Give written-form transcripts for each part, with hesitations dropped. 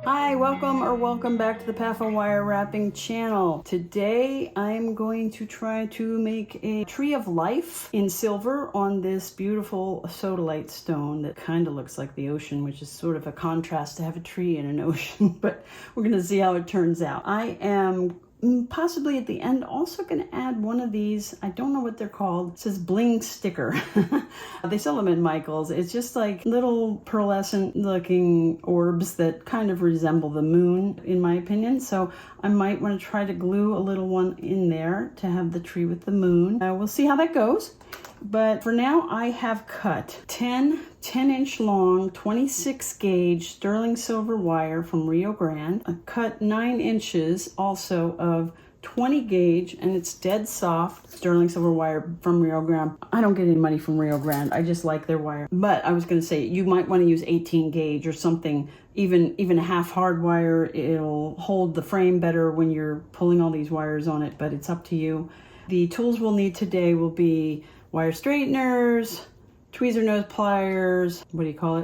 Hi, welcome back to the Pathful Wire Wrapping channel. Today I'm going to try to make a tree of life in silver on this beautiful sodalite stone that kind of looks like the ocean, which is sort of a contrast to have a tree in an ocean, but we're going to see how it turns out. I am possibly at the end also going to add one of these. I don't know what they're called. It says bling sticker. They sell them in Michael's. It's just like little pearlescent looking orbs that kind of resemble the moon, in my opinion. So I might want to try to glue a little one in there to have the tree with the moon. We'll see how that goes. But for now, I have cut 10-inch long, 26 gauge sterling silver wire from Rio Grande. I cut 9 inches also of 20 gauge, and it's dead soft sterling silver wire from Rio Grande. I don't get any money from Rio Grande. I just like their wire. But I was going to say, you might want to use 18 gauge or something, even half hard wire. It'll hold the frame better when you're pulling all these wires on it, but it's up to you. The tools we'll need today will be wire straighteners, tweezer nose pliers,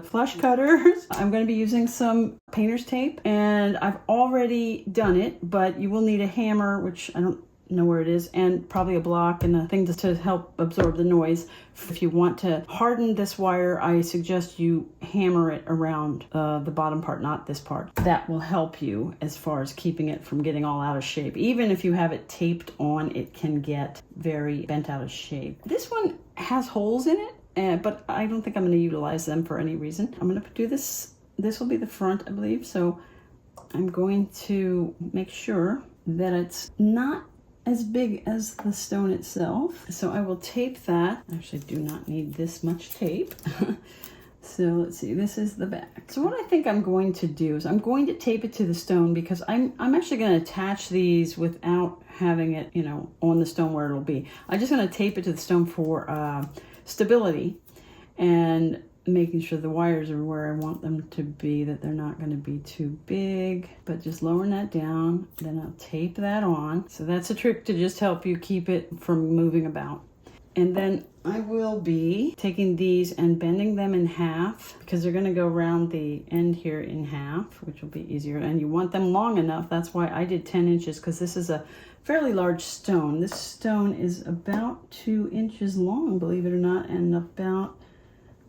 flush cutters. I'm going to be using some painter's tape, and I've already done it, but you will need a hammer, which I don't know where it is, and probably a block and a thing to help absorb the noise. If you want to harden this wire, I suggest you hammer it around the bottom part, not this part. That will help you as far as keeping it from getting all out of shape. Even if you have it taped on, it can get very bent out of shape. This one has holes in it, but I don't think I'm going to utilize them for any reason. I'm going to do this. This will be the front, I believe. So I'm going to make sure that it's not as big as the stone itself. So I will tape that. I actually do not need this much tape. So let's see, this is the back. So what I think I'm going to do is I'm going to tape it to the stone, because I'm actually going to attach these without having it, on the stone where it'll be. I'm just going to tape it to the stone for stability, and making sure the wires are where I want them to be, that they're not going to be too big, but just lowering that down. Then I'll tape that on. So that's a trick to just help you keep it from moving about. And then I will be taking these and bending them in half, because they're going to go around the end here in half, which will be easier. And you want them long enough. That's why I did 10 inches, because this is a fairly large stone. This stone is about 2 inches long, believe it or not, and about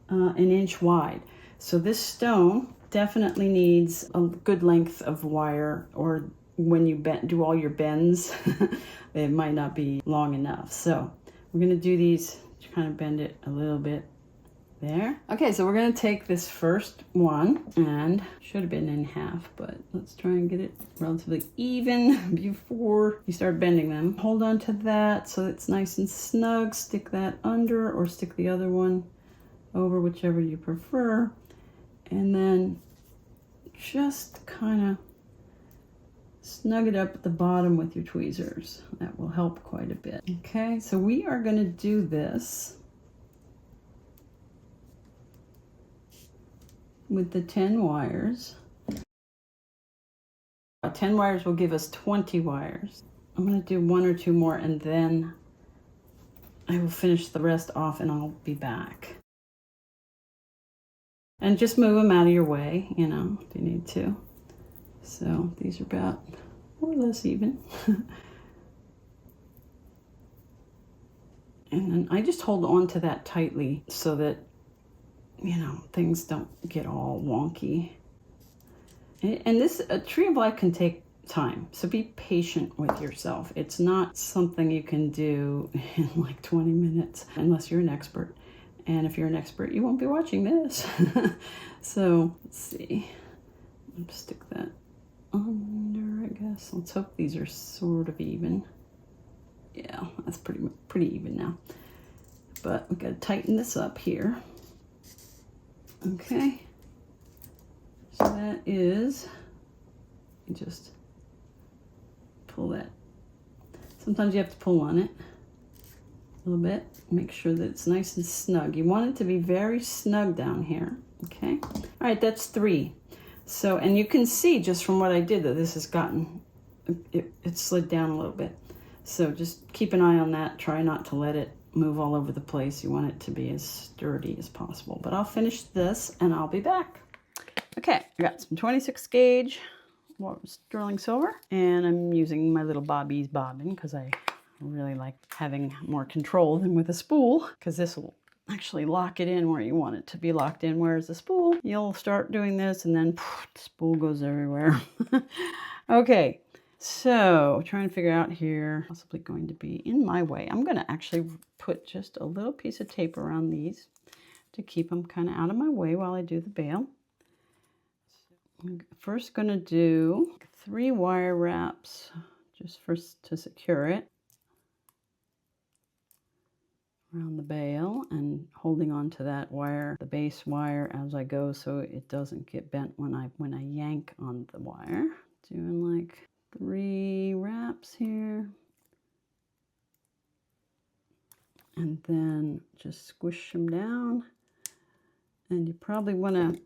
an inch wide. So this stone definitely needs a good length of wire, or when you do all your bends, it might not be long enough. So we're going to do these to kind of bend it a little bit there. Okay, so we're going to take this first one, and should have been in half, but let's try and get it relatively even before you start bending them. Hold on to that so it's nice and snug. Stick that under, or stick the other one over, whichever you prefer, and then just kind of snug it up at the bottom with your tweezers. That will help quite a bit. Okay, so we are going to do this with the 10 wires. 10 wires will give us 20 wires. I'm going to do 1 or 2 more, and then I will finish the rest off, and I'll be back. And just move them out of your way, if you need to. So these are about more or less even. And then I just hold on to that tightly so that, things don't get all wonky. And a tree of life can take time. So be patient with yourself. It's not something you can do in like 20 minutes, unless you're an expert. And if you're an expert, you won't be watching this. So let's see. I'll stick that under, I guess. Let's hope these are sort of even. Yeah, that's pretty even now. But we've got to tighten this up here. Okay. So that is, you just pull that. Sometimes you have to pull on it a little bit. Make sure that it's nice and snug. You want it to be very snug down here. Okay. All right, that's 3. So, and you can see just from what I did that this has gotten, it slid down a little bit. So just keep an eye on that. Try not to let it move all over the place. You want it to be as sturdy as possible. But I'll finish this and I'll be back. Okay, I got some 26 gauge sterling silver, and I'm using my little Bobby's bobbin because I really like having more control than with a spool, because this will actually lock it in where you want it to be locked in, whereas the spool, you'll start doing this and then poof, the spool goes everywhere. Okay, so trying to figure out here, possibly going to be in my way. I'm going to actually put just a little piece of tape around these to keep them kind of out of my way while I do the bail. I'm first going to do 3 wire wraps just first to secure it around the bail, and holding on to that wire, the base wire, as I go so it doesn't get bent when I yank on the wire. Doing like 3 wraps here. And then just squish them down. And you probably want to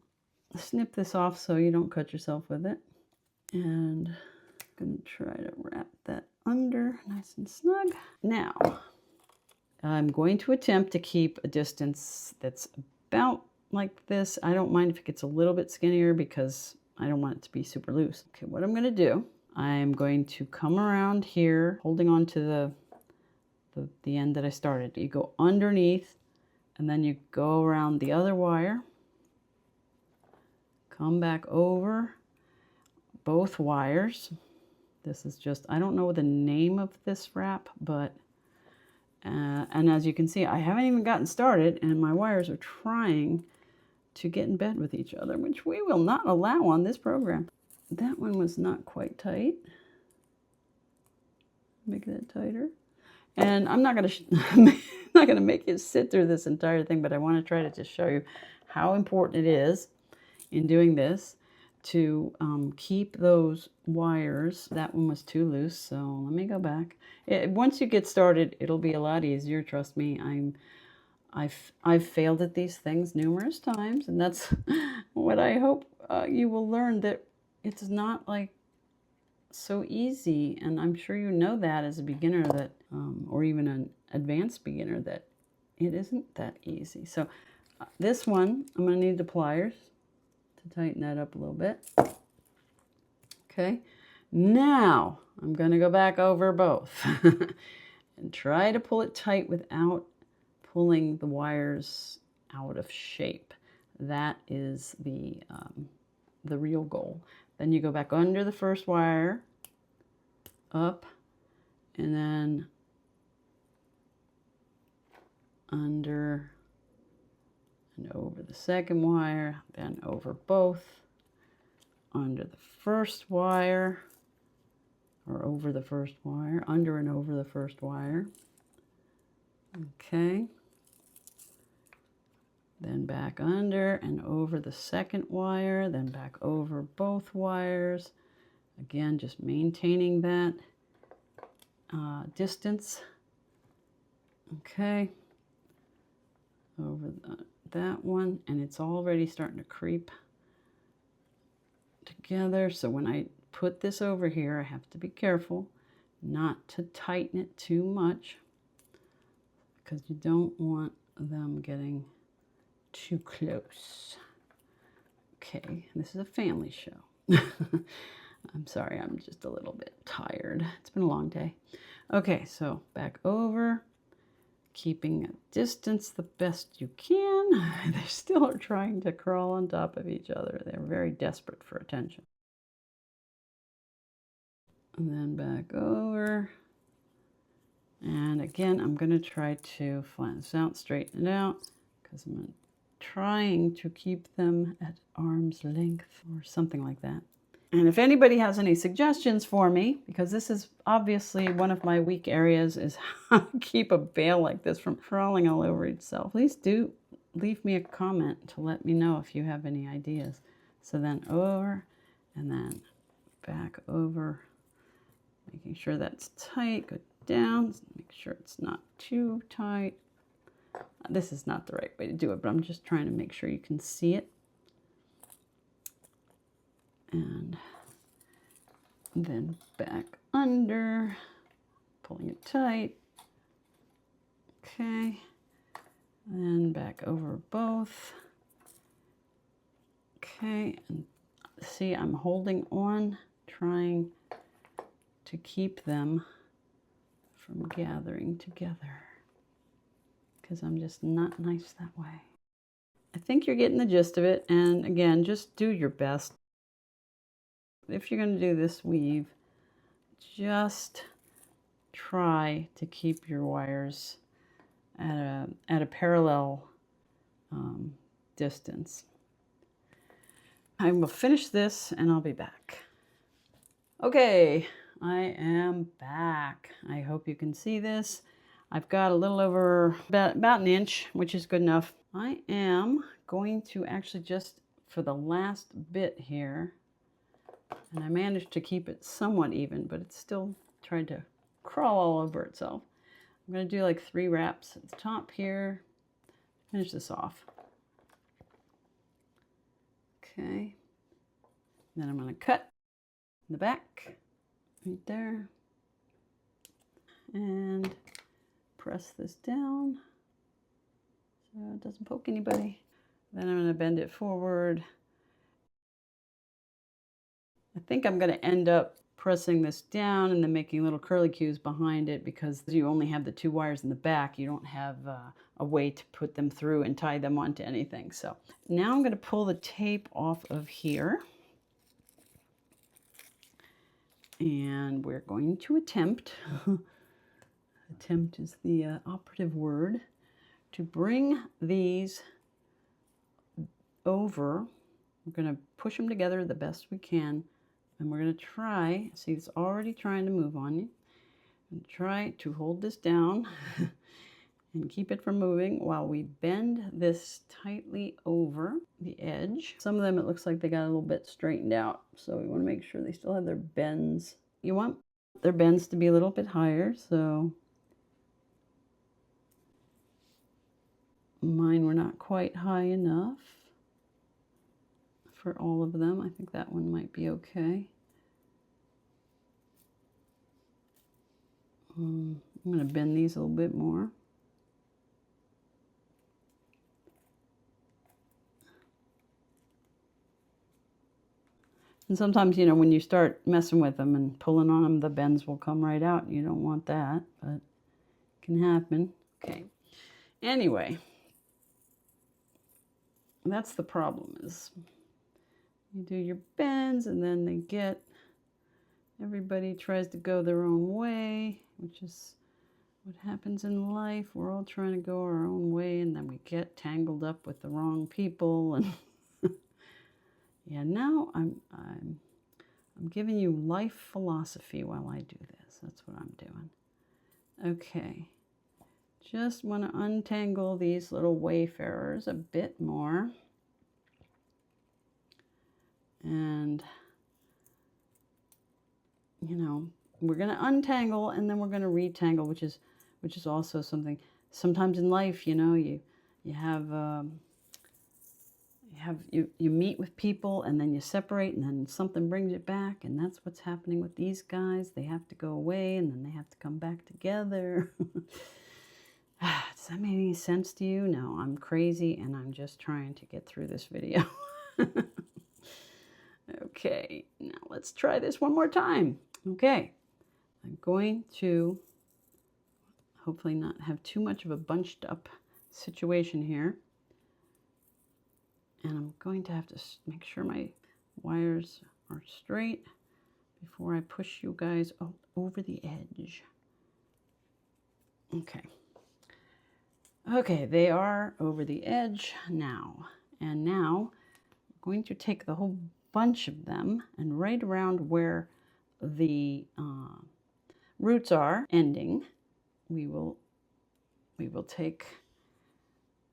snip this off so you don't cut yourself with it. And I'm going to try to wrap that under nice and snug. Now, I'm going to attempt to keep a distance that's about like this. I don't mind if it gets a little bit skinnier because I don't want it to be super loose. Okay, what I'm going to do, I'm going to come around here, holding on to the end that I started. You go underneath, and then you go around the other wire, come back over both wires. This is just, I don't know the name of this wrap, but and as you can see, I haven't even gotten started, and my wires are trying to get in bed with each other, which we will not allow on this program. That one was not quite tight. Make that tighter. And I'm not gonna make you sit through this entire thing, but I want to try to just show you how important it is in doing this to keep those wires. That one was too loose, so let me go back. Once you get started, it'll be a lot easier. Trust me. I've failed at these things numerous times, and that's what I hope you will learn, that it's not like so easy. And I'm sure you know that as a beginner, that or even an advanced beginner, that it isn't that easy. So this one, I'm going to need the pliers to tighten that up a little bit. Okay, now I'm going to go back over both and try to pull it tight without pulling the wires out of shape. That is the real goal. Then you go back under the first wire, up, and then under and over the second wire, then over both, under the first wire, or over the first wire, under and over the first wire. Okay. Then back under and over the second wire, then back over both wires. Again, just maintaining that distance. Okay. Over that one, and it's already starting to creep together. So when I put this over here, I have to be careful not to tighten it too much, because you don't want them getting too close. Okay, this is a family show. I'm sorry, I'm just a little bit tired. It's been a long day. Okay, so back over, keeping a distance the best you can. They still are trying to crawl on top of each other. They're very desperate for attention. And then back over. And again, I'm going to try to flatten this out, straighten it out, because I'm trying to keep them at arm's length or something like that. And if anybody has any suggestions for me, because this is obviously one of my weak areas, is how to keep a bail like this from crawling all over itself, please do leave me a comment to let me know if you have any ideas. So then over and then back over, making sure that's tight. Go down, make sure it's not too tight. This is not the right way to do it, but I'm just trying to make sure you can see it. And then back under, pulling it tight. Okay, and back over both. Okay, and see, I'm holding on, trying to keep them from gathering together because I'm just not nice that way. I think you're getting the gist of it, and again, just do your best. If you're going to do this weave, just try to keep your wires at a parallel distance. I will finish this and I'll be back. Okay, I am back. I hope you can see this. I've got a little over about an inch, which is good enough. I am going to actually just, for the last bit here, and I managed to keep it somewhat even, but it's still trying to crawl all over itself. I'm going to do like 3 wraps at the top here. Finish this off. Okay. Then I'm going to cut in the back, right there, and press this down so it doesn't poke anybody. Then I'm going to bend it forward. I think I'm going to end up pressing this down and then making little curly cues behind it because you only have the 2 wires in the back. You don't have a way to put them through and tie them onto anything. So now I'm going to pull the tape off of here. And we're going to attempt, attempt is the operative word, to bring these over. We're going to push them together the best we can. And we're going to try, see it's already trying to move on you, and try to hold this down and keep it from moving while we bend this tightly over the edge. Some of them it looks like they got a little bit straightened out, so we want to make sure they still have their bends. You want their bends to be a little bit higher, so mine were not quite high enough for all of them. I think that one might be okay. I'm going to bend these a little bit more. And sometimes, you know, when you start messing with them and pulling on them, the bends will come right out. You don't want that, but it can happen. Okay. Anyway, that's the problem is you do your bends and then they get, everybody tries to go their own way, which is what happens in life. We're all trying to go our own way and then we get tangled up with the wrong people. And yeah, now I'm giving you life philosophy while I do this. That's what I'm doing. Okay. Just want to untangle these little wayfarers a bit more. And, you know, we're going to untangle and then we're going to retangle, which is also something. Sometimes in life, you know, you meet with people and then you separate and then something brings you back, and that's what's happening with these guys. They have to go away and then they have to come back together. Does that make any sense to you? No, I'm crazy and I'm just trying to get through this video. Okay, now let's try this one more time. Okay, I'm going to hopefully not have too much of a bunched up situation here. And I'm going to have to make sure my wires are straight before I push you guys over the edge. Okay. Okay, they are over the edge now. And now I'm going to take the whole bunch of them and right around where the roots are ending, we will take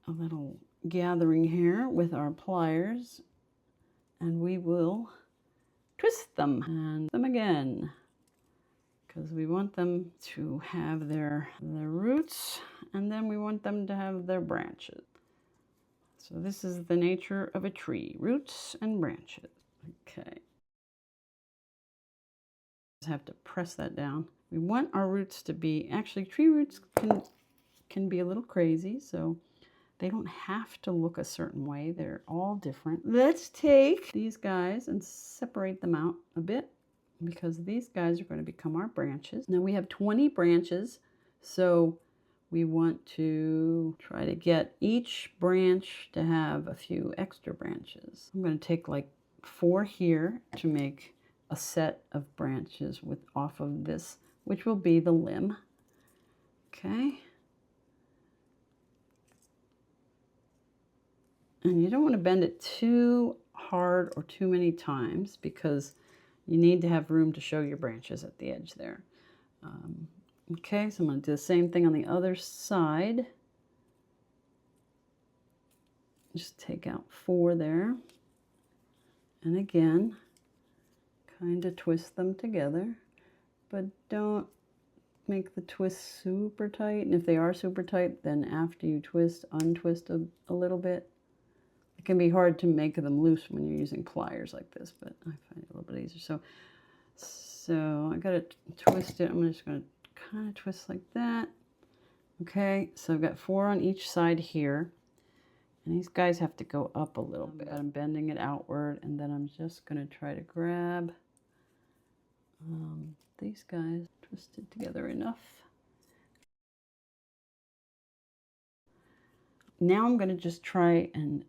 a little gathering here with our pliers and we will twist them and them again because we want them to have their roots and then we want them to have their branches. So this is the nature of a tree, roots and branches. Okay. Just have to press that down. We want our roots to be, actually tree roots can be a little crazy, so They don't have to look a certain way. They're all different. Let's take these guys and separate them out a bit, because these guys are going to become our branches. Now we have 20 branches, so we want to try to get each branch to have a few extra branches. I'm going to take like 4 here to make a set of branches off of this, which will be the limb. Okay. And you don't want to bend it too hard or too many times, because you need to have room to show your branches at the edge there. Okay, so I'm going to do the same thing on the other side. Just take out 4 there. And again, kind of twist them together, but don't make the twist super tight. And if they are super tight, then after you twist, untwist a little bit. It can be hard to make them loose when you're using pliers like this, but I find it a little bit easier. So I got to twist it. I'm just going to kind of twist like that. Okay, so I've got 4 on each side here. And these guys have to go up a little bit. I'm bending it outward, and then I'm just going to try to grab these guys, twist it together enough. Now I'm going to just try and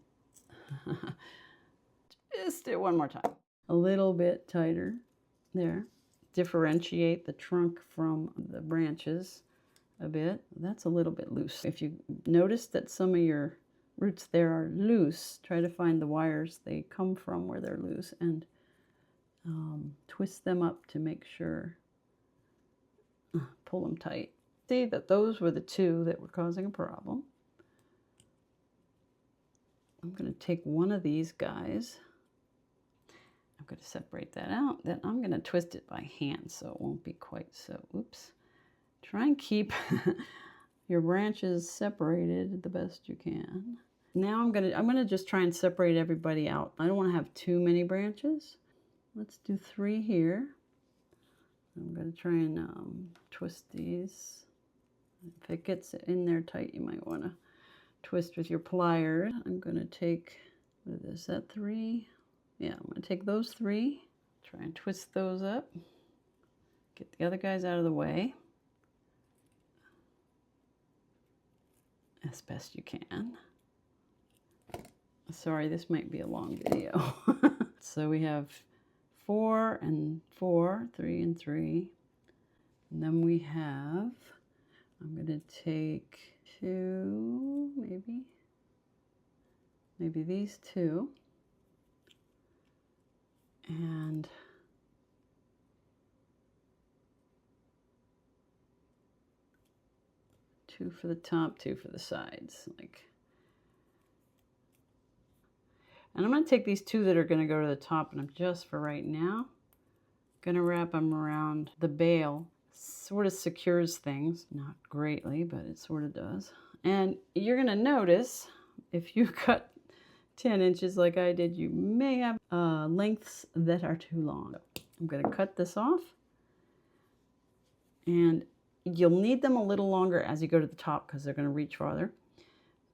just do it one more time. A little bit tighter there. Differentiate the trunk from the branches a bit. That's a little bit loose. If you notice that some of your roots there are loose, try to find the wires they come from where they're loose and twist them up to make sure. Pull them tight. See that those were the 2 that were causing a problem. I'm going to take one of these guys. I'm going to separate that out. Then I'm going to twist it by hand so it won't be quite so, oops. Try and keep your branches separated the best you can. Now I'm going to just try and separate everybody out. I don't want to have too many branches. Let's do 3 here. I'm going to try and twist these. If it gets in there tight, you might want to twist with your pliers. I'm going to take, what is that, 3? Yeah, I'm going to take those 3, try and twist those up, get the other guys out of the way as best you can. Sorry, this might be a long video. So we have 4 and 4, 3 and 3. And then we have, I'm going to take 2, maybe these 2. And two for the top, 2 for the sides, and I'm going to take these 2 that are going to go to the top, and I'm just for right now going to wrap them around the bail. Sort of secures things, not greatly, but it sort of does. And you're going to notice if you cut 10 inches like I did, you may have lengths that are too long. I'm going to cut this off, and you'll need them a little longer as you go to the top because they're going to reach farther.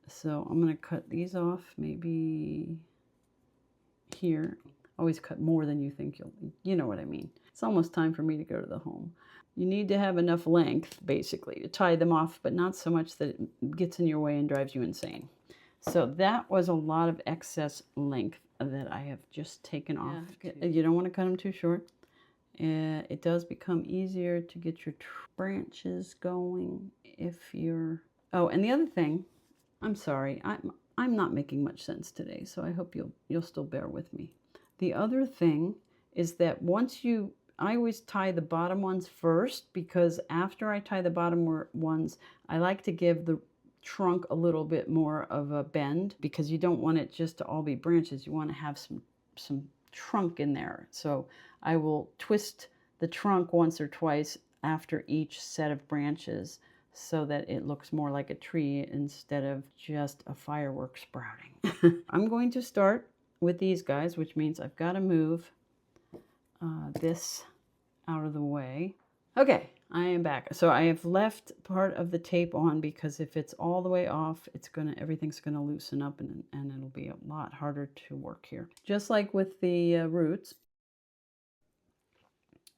So I'm going to cut these off maybe here. Always cut more than you think you know what I mean. It's almost time for me to go to the home. You need to have enough length basically to tie them off, but not so much that it gets in your way and drives you insane. So that was a lot of excess length that I have just taken off. You don't want to cut them too short. It does become easier to get your branches going if you're... Oh, and the other thing, I'm sorry, I'm not making much sense today, so I hope you'll still bear with me. The other thing is that I always tie the bottom ones first, because after I tie the bottom ones, I like to give the trunk a little bit more of a bend, because you don't want it just to all be branches. You want to have some trunk in there. So I will twist the trunk once or twice after each set of branches so that it looks more like a tree instead of just a firework sprouting. I'm going to start with these guys, which means I've got to move this out of the way. Okay, I am back. So I have left part of the tape on because if it's all the way off, everything's gonna loosen up and it'll be a lot harder to work here. Just like with the roots,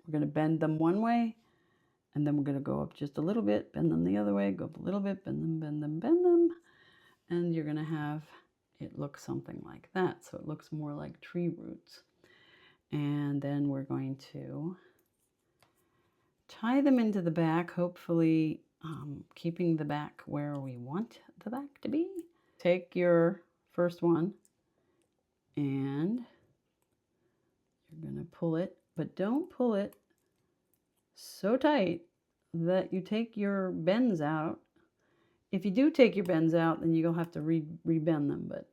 we're gonna bend them one way, and then we're gonna go up just a little bit, bend them the other way, go up a little bit, bend them, bend them, bend them, and you're gonna have it look something like that. So it looks more like tree roots. And then we're going to tie them into the back, hopefully keeping the back where we want the back to be. Take your first one and you're going to pull it, but don't pull it so tight that you take your bends out. If you do take your bends out, then you'll have to rebend them. But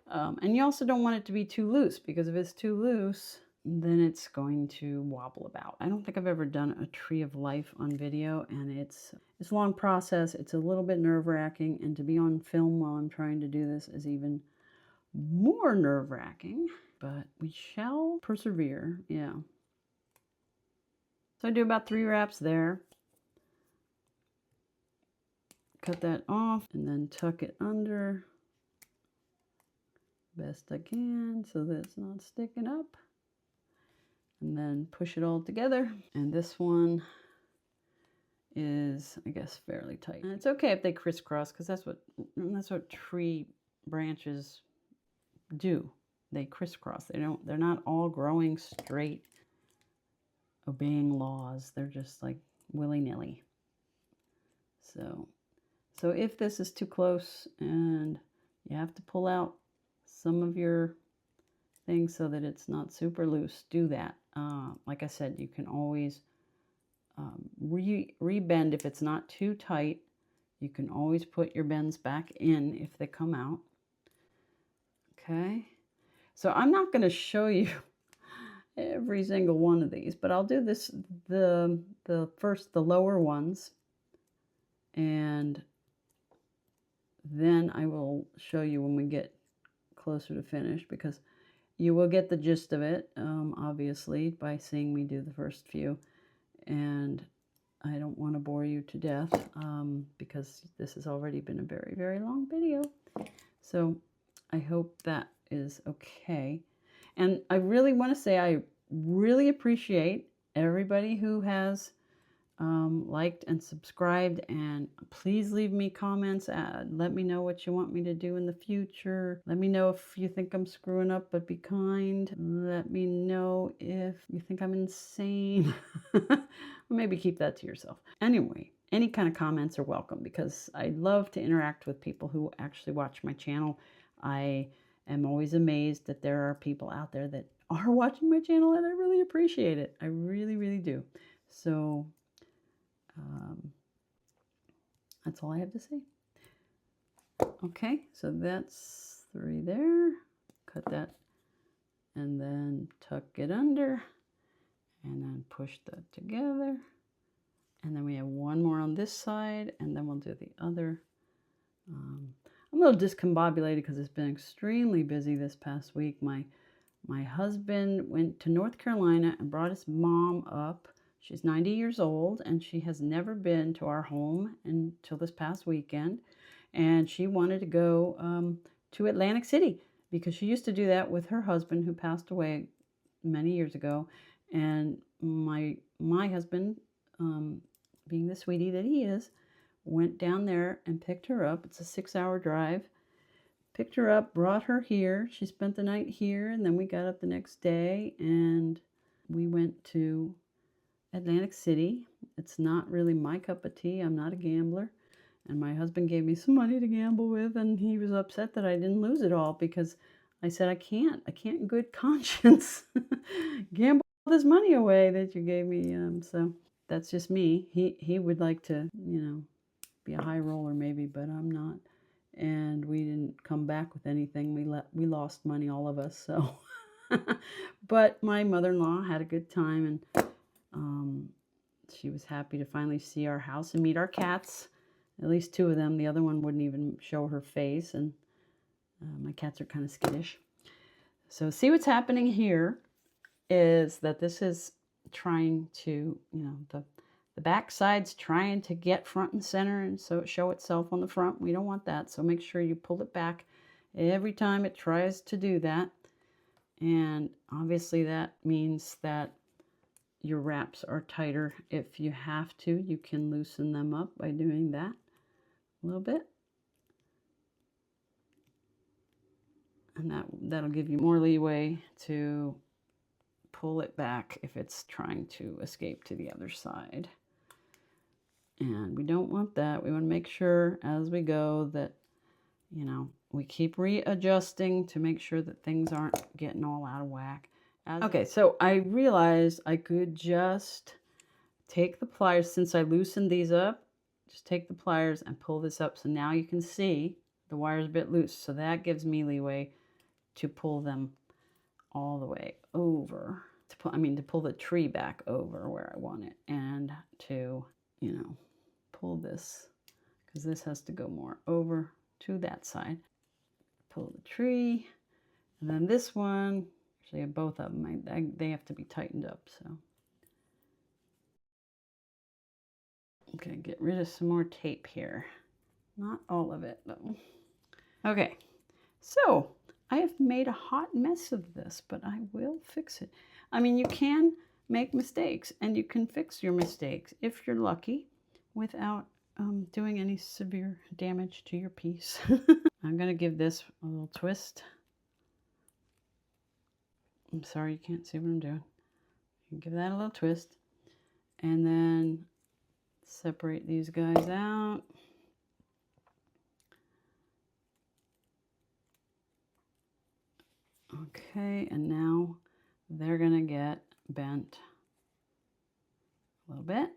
and you also don't want it to be too loose, because if it's too loose, then it's going to wobble about. I don't think I've ever done a tree of life on video, and it's a long process. It's a little bit nerve-wracking, and to be on film while I'm trying to do this is even more nerve-wracking, but we shall persevere. Yeah. So I do about 3 wraps there. Cut that off and then tuck it under best I can so that it's not sticking up. And then push it all together. And this one is, I guess, fairly tight. And it's okay if they crisscross, because that's what tree branches do. They crisscross. They're not all growing straight, obeying laws. They're just like willy-nilly. So if this is too close and you have to pull out some of your things so that it's not super loose, do that. Like I said, you can always rebend if it's not too tight. You can always put your bends back in if they come out. Okay, so I'm not going to show you every single one of these, but I'll do the lower ones, and then I will show you when we get closer to finish, because you will get the gist of it, obviously, by seeing me do the first few. And I don't want to bore you to death, because this has already been a very, very long video. So I hope that is okay. And I really want to say I really appreciate everybody who has liked and subscribed, and please leave me comments. Let me know what you want me to do in the future. Let me know if you think I'm screwing up, but be kind. Let me know if you think I'm insane. Maybe keep that to yourself. Anyway, any kind of comments are welcome, because I love to interact with people who actually watch my channel. I am always amazed that there are people out there that are watching my channel, and I really appreciate it. I really, really do. So that's all I have to say. Okay, so that's 3 there. Cut that and then tuck it under and then push that together. And then we have 1 more on this side, and then we'll do the other. I'm a little discombobulated because it's been extremely busy this past week. My husband went to North Carolina and brought his mom up. She's 90 years old, and she has never been to our home until this past weekend. And she wanted to go to Atlantic City, because she used to do that with her husband, who passed away many years ago. And my husband, being the sweetie that he is, went down there and picked her up. It's a 6-hour drive. Picked her up, brought her here. She spent the night here, and then we got up the next day and we went to Atlantic City. It's not really my cup of tea. I'm not a gambler. And my husband gave me some money to gamble with, and he was upset that I didn't lose it all, because I said, I can't in good conscience gamble this money away that you gave me. So that's just me. He would like to, be a high roller maybe, but I'm not. And we didn't come back with anything. We lost money, all of us. So, but my mother-in-law had a good time, and she was happy to finally see our house and meet our cats. At least 2 of them. The other one wouldn't even show her face, and my cats are kind of skittish. So see, what's happening here is that this is trying to, the The back side's trying to get front and center and so show itself on the front. We don't want that, so make sure you pull it back every time it tries to do that. And obviously that means that your wraps are tighter. If you have to, you can loosen them up by doing that a little bit. And that'll give you more leeway to pull it back if it's trying to escape to the other side. And we don't want that. We want to make sure as we go that, you know, we keep readjusting to make sure that things aren't getting all out of whack. Okay, so I realized I could just take the pliers, since I loosened these up, just take the pliers and pull this up. So now you can see the wire's a bit loose. So that gives me leeway to pull them all the way over. To pull the tree back over where I want it, and to, you know, pull this, because this has to go more over to that side. Pull the tree, and then this one, actually both of them, they have to be tightened up, so. Okay, get rid of some more tape here. Not all of it, though. Okay, so I have made a hot mess of this, but I will fix it. I mean, you can make mistakes, and you can fix your mistakes if you're lucky without doing any severe damage to your piece. I'm going to give this a little twist. I'm sorry you can't see what I'm doing. Give that a little twist, and then separate these guys out. Okay, and now they're going to get bent a little bit.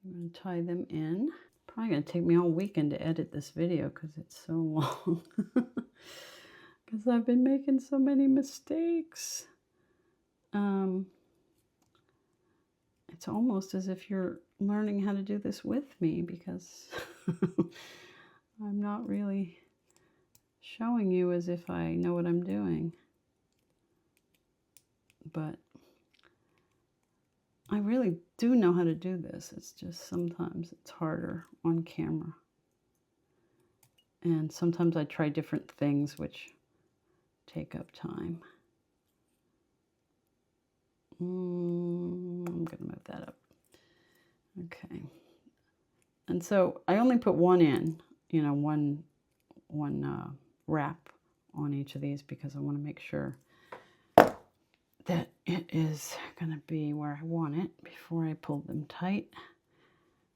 I'm going to tie them in. Probably going to take me all weekend to edit this video because it's so long. Because I've been making so many mistakes. It's almost as if you're learning how to do this with me, because I'm not really showing you as if I know what I'm doing. But I really do know how to do this. It's just sometimes it's harder on camera. And sometimes I try different things which take up time. I'm going to move that up. Okay. And so I only put one in, you know, one wrap on each of these, because I want to make sure that it is going to be where I want it before I pull them tight.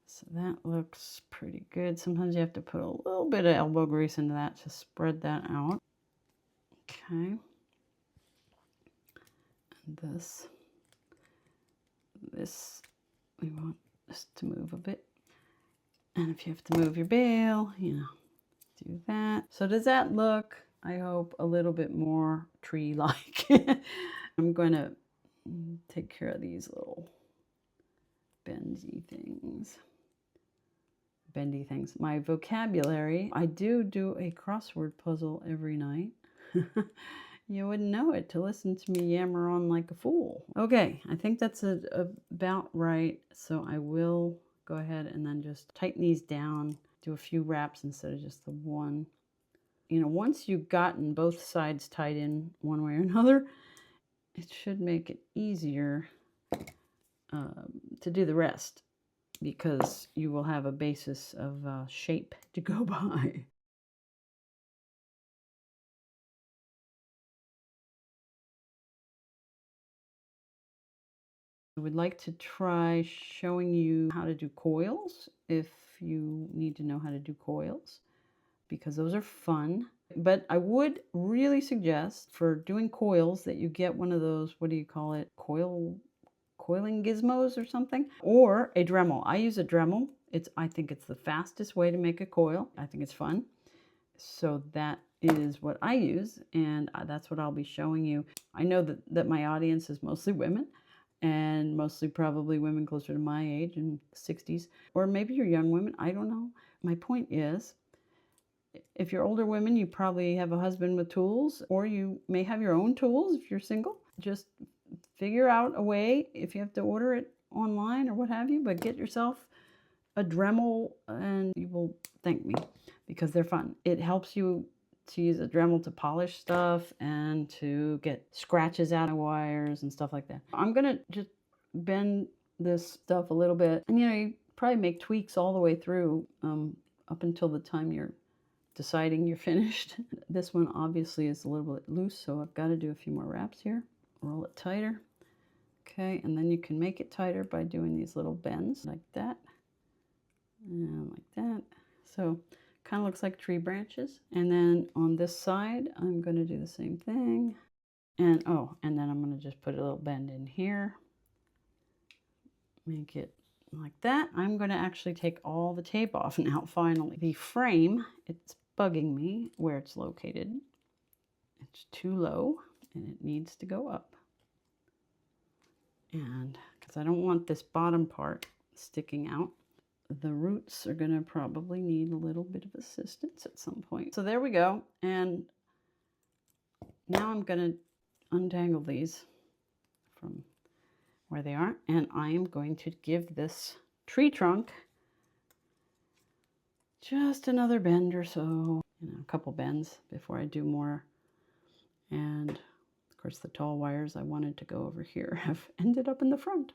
So that looks pretty good. Sometimes you have to put a little bit of elbow grease into that to spread that out. Okay. And this we want this to move a bit. And if you have to move your bail, you know, do that. So does that look, I hope, a little bit more tree-like? I'm going to take care of these little bendy things. My vocabulary, I do a crossword puzzle every night. You wouldn't know it to listen to me yammer on like a fool. Okay, I think that's about right. So I will go ahead and then just tighten these down, do a few wraps instead of just the one. You know, once you've gotten both sides tied in one way or another, it should make it easier to do the rest, because you will have a basis of shape to go by. I would like to try showing you how to do coils if you need to know how to do coils, because those are fun. But I would really suggest for doing coils that you get one of those, what do you call it, coiling gizmos or something, or a Dremel. I use a Dremel. I think it's the fastest way to make a coil. I think it's fun. So that is what I use, and that's what I'll be showing you. I know that my audience is mostly women, and mostly probably women closer to my age, in the 60s, or maybe you're young women, I don't know. My point is, if you're older women, you probably have a husband with tools, or you may have your own tools if you're single. Just figure out a way, if you have to order it online or what have you, but get yourself a Dremel and you will thank me because they're fun. It helps you to use a Dremel to polish stuff and to get scratches out of wires and stuff like that. I'm gonna just bend this stuff a little bit, and you probably make tweaks all the way through up until the time you're deciding you're finished. This one obviously is a little bit loose, so I've got to do a few more wraps here. Roll it tighter. Okay, and then you can make it tighter by doing these little bends like that and like that. So kind of looks like tree branches. And then on this side, I'm going to do the same thing. And and then I'm going to just put a little bend in here. Make it like that. I'm going to actually take all the tape off now, finally. The frame, it's bugging me where it's located. It's too low and it needs to go up. And because I don't want this bottom part sticking out, the roots are going to probably need a little bit of assistance at some point. So there we go. And now I'm going to untangle these from where they are. And I am going to give this tree trunk just another bend or so. A couple bends before I do more. And of course the tall wires I wanted to go over here have ended up in the front.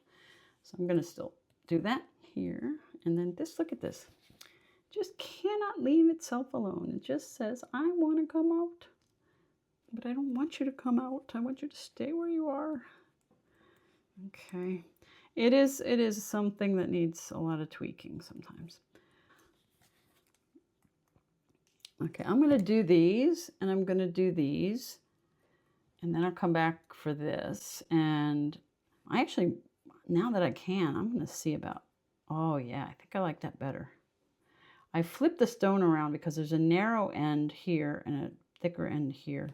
So I'm going to still do that here. And then this, look at this. Just cannot leave itself alone. It just says, I want to come out. But I don't want you to come out. I want you to stay where you are. Okay. It is something that needs a lot of tweaking sometimes. Okay, I'm going to do these, and I'm going to do these. And then I'll come back for this. And I actually, now that I can, I'm going to see about, oh yeah, I think I like that better. I flipped the stone around because there's a narrow end here and a thicker end here.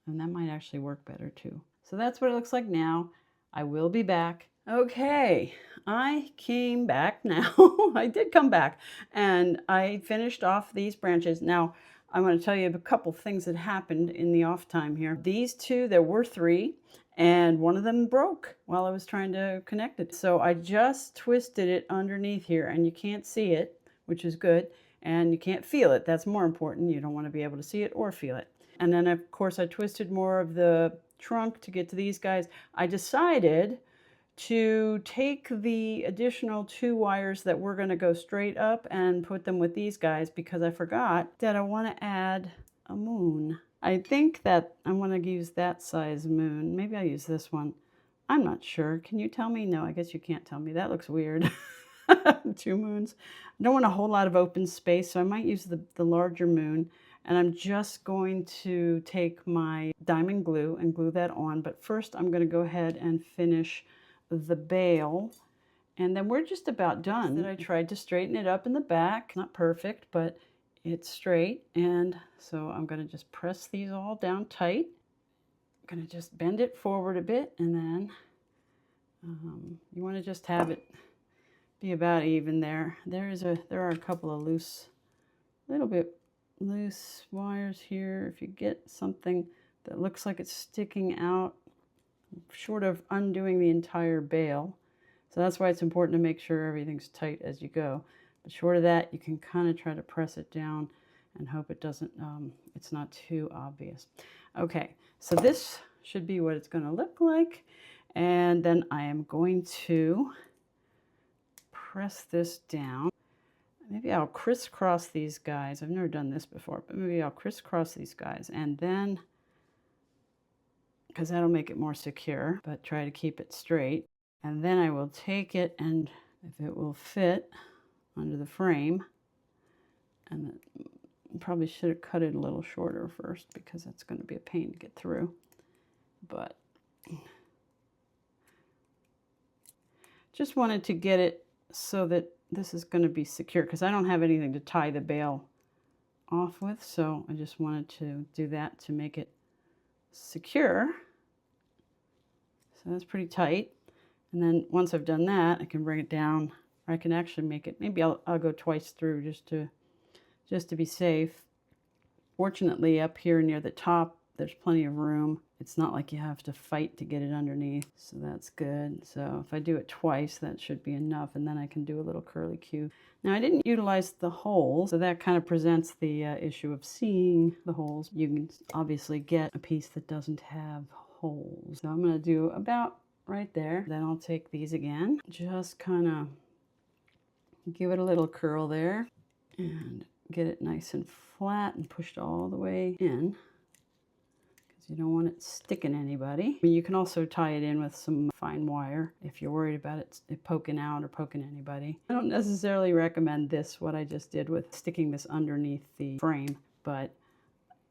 And that might actually work better too. So that's what it looks like now. I will be back. Okay, I came back now. I did come back and I finished off these branches. Now, I'm going to tell you a couple things that happened in the off time here. These two, there were three, and one of them broke while I was trying to connect it. So I just twisted it underneath here, and you can't see it, which is good, and you can't feel it. That's more important. You don't want to be able to see it or feel it. And then, of course, I twisted more of the trunk to get to these guys. I decided to take the additional 2 wires that were going to go straight up and put them with these guys because I forgot that I want to add a moon. I think that I want to use that size moon. Maybe I'll use this one. I'm not sure. Can you tell me? No, I guess you can't tell me. That looks weird. 2 moons. I don't want a whole lot of open space, so I might use the larger moon. And I'm just going to take my diamond glue and glue that on. But first I'm going to go ahead and finish the bail, and then we're just about done. That I tried to straighten it up in the back. Not perfect, but it's straight. And so I'm going to just press these all down tight. I'm going to just bend it forward a bit, and then you want to just have it be about even there. There are a couple of little bit loose wires here. If you get something that looks like it's sticking out, short of undoing the entire bail. So that's why it's important to make sure everything's tight as you go. But short of that, you can kind of try to press it down and hope it doesn't, it's not too obvious. Okay, so this should be what it's going to look like. And then I am going to press this down. Maybe I'll crisscross these guys. I've never done this before, but maybe I'll crisscross these guys, and then, because that'll make it more secure, but try to keep it straight. And then I will take it, and if it will fit under the frame, and probably should have cut it a little shorter first because that's going to be a pain to get through. But just wanted to get it so that this is going to be secure because I don't have anything to tie the bail off with, so I just wanted to do that to make it secure. So that's pretty tight. And then once I've done that, I can bring it down. Or I can actually make it, maybe I'll go twice through just to be safe. Fortunately, up here near the top, There's plenty of room. It's not like you have to fight to get it underneath, so that's good. So if I do it twice, that should be enough, and then I can do a little curly Q. Now I didn't utilize the holes, so that kind of presents the issue of seeing the holes. You can obviously get a piece that doesn't have holes. So I'm going to do about right there. Then I'll take these again, just kind of give it a little curl there and get it nice and flat and pushed all the way in. You don't want it sticking anybody. I mean, you can also tie it in with some fine wire if you're worried about it poking out or poking anybody. I don't necessarily recommend this, what I just did with sticking this underneath the frame, but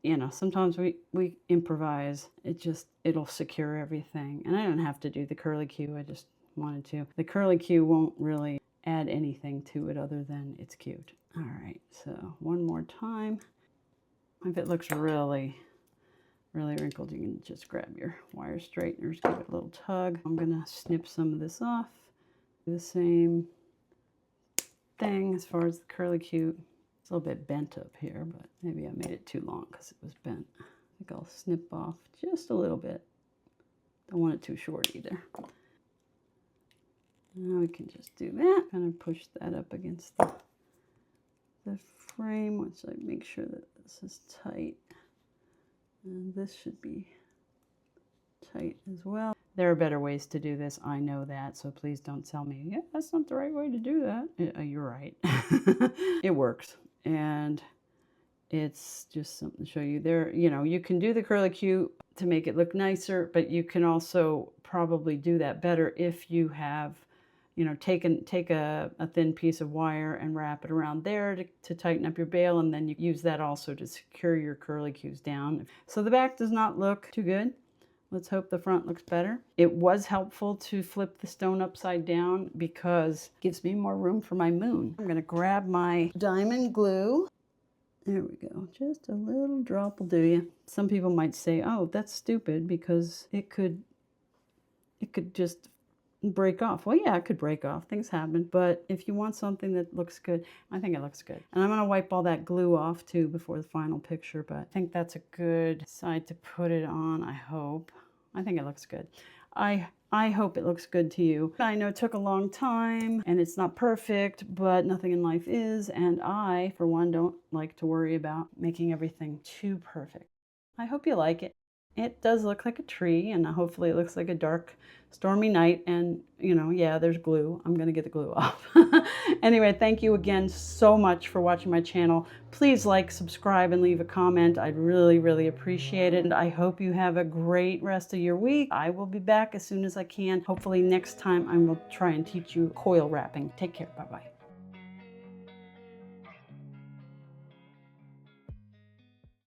you know, sometimes we improvise. It'll secure everything. And I don't have to do the curly Q, I just wanted to. The curly Q won't really add anything to it other than it's cute. All right, so one more time. If it looks really wrinkled, you can just grab your wire straighteners, give it a little tug. I'm gonna snip some of this off. Do the same thing as far as the curly Q. It's a little bit bent up here, but maybe I made it too long because it was bent. I think I'll snip off just a little bit. Don't want it too short either. Now we can just do that. Kind of push that up against the frame once I make sure that this is tight. And this should be tight as well. There are better ways to do this, I know that, so please don't tell me, yeah, that's not the right way to do that. Yeah, you're right. It works, and it's just something to show you there. You know, you can do the curly Q to make it look nicer, but you can also probably do that better if you have, you know, take a thin piece of wire and wrap it around there to tighten up your bail, and then you use that also to secure your curly Qs down. So the back does not look too good. Let's hope the front looks better. It was helpful to flip the stone upside down because it gives me more room for my moon. I'm gonna grab my diamond glue. There we go, just a little drop will do you. Some people might say, oh, that's stupid because it could just break off. Well, yeah, it could break off. Things happen. But if you want something that looks good, I think it looks good. And I'm going to wipe all that glue off too before the final picture, but I think that's a good side to put it on, I hope. I think it looks good. I hope it looks good to you. I know it took a long time and it's not perfect, but nothing in life is. And I, for one, don't like to worry about making everything too perfect. I hope you like it. It does look like a tree, and hopefully it looks like a dark, stormy night. And, you know, yeah, there's glue. I'm going to get the glue off. Anyway, thank you again so much for watching my channel. Please like, subscribe, and leave a comment. I'd really, really appreciate it. And I hope you have a great rest of your week. I will be back as soon as I can. Hopefully next time I will try and teach you coil wrapping. Take care. Bye-bye.